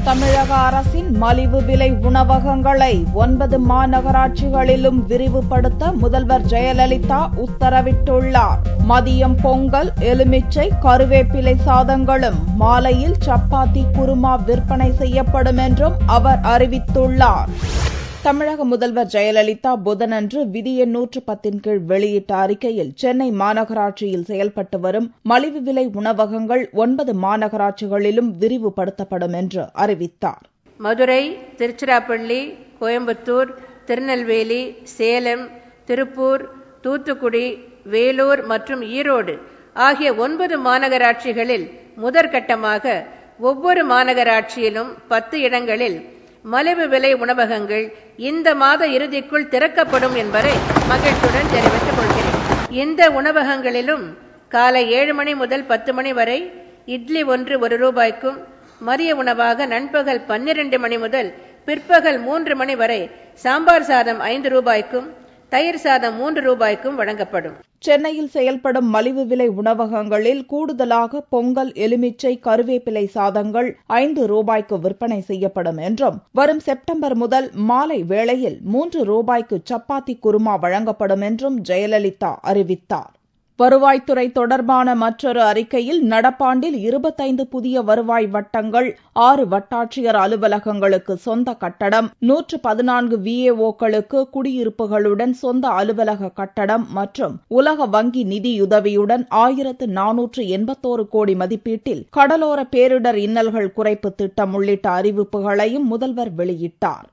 தமிழக அரசின் மலிவு விலை உணவகங்களை 9 மாநகராட்சிகளிலும் விரிவுபடுத்த முதல்வர் ஜெயலலிதா உத்தரவிட்டுள்ளார். மதியம் பொங்கல், எலுமிச்சை, கருவேப்பிலை சாதங்களும் மாலையில் சப்பாத்தி, குருமா விற்பனை செய்யப்படும் என்றும் அவர் அறிவித்துள்ளார். தமிழக முதல்வர் ஜெயலலிதா புதனன்று விதி எண் 110 கீழ் வெளியிட்ட அறிக்கையில் சென்னை மாநகராட்சியில் செயல்பட்டு வரும் மலிவு விலை உணவகங்கள் 9 மாநகராட்சிகளிலும் விரிவுபடுத்தப்படும் என்று அறிவித்தார். மதுரை, திருச்சிராப்பள்ளி, கோயம்புத்தூர், திருநெல்வேலி, சேலம், திருப்பூர், தூத்துக்குடி, வேலூர் மற்றும் ஈரோடு ஆகிய 9 மாநகராட்சிகளில் முதற்கட்டமாக ஒவ்வொரு மாநகராட்சியிலும் 10 இடங்களில் மலிவு விலை உணவகங்கள் இந்த மாத இறுதிக்குள் திறக்கப்படும் என்பதை மகிழ்ச்சியுடன் தெரிவித்துக் கொள்கிறேன். இந்த உணவகங்களிலும் காலை 7 மணி முதல் 10 மணி வரை இட்லி ஒன்று 1 ரூபாய்க்கும், மதிய உணவாக நண்பகல் 12 மணி முதல் பிற்பகல் 3 மணி வரை சாம்பார் சாதம் 5 ரூபாய்க்கும், தயிர் சாதம் 3 ரூபாய்க்கும் வழங்கப்படும். சென்னையில் செயல்படும் மலிவு விலை உணவகங்களில் கூடுதலாக பொங்கல், எலுமிச்சை, கருவேப்பிலை சாதங்கள் 5 ரூபாய்க்கு விற்பனை செய்யப்படும் என்றும், வரும் செப்டம்பர் முதல் மாலை வேளையில் 3 ரூபாய்க்கு சப்பாத்தி, குருமா வழங்கப்படும் என்றும் ஜெயலலிதா அறிவித்தார். வருவாய்த்துறை தொடர்பான மற்றொரு அறிக்கையில் நடப்பாண்டில் 25 புதிய வருவாய் வட்டங்கள், 6 வட்டாட்சியர் அலுவலகங்களுக்கு சொந்த கட்டடம், 114 VAO-க்களுக்கு குடியிருப்புகளுடன் சொந்த அலுவலக கட்டடம் மற்றும் உலக வங்கி நிதியுதவியுடன் 1481 கோடி மதிப்பீட்டில் கடலோர பேரிடர் இன்னல்கள் குறைப்பு திட்டம் உள்ளிட்ட அறிவிப்புகளையும் முதல்வர் வெளியிட்டார்.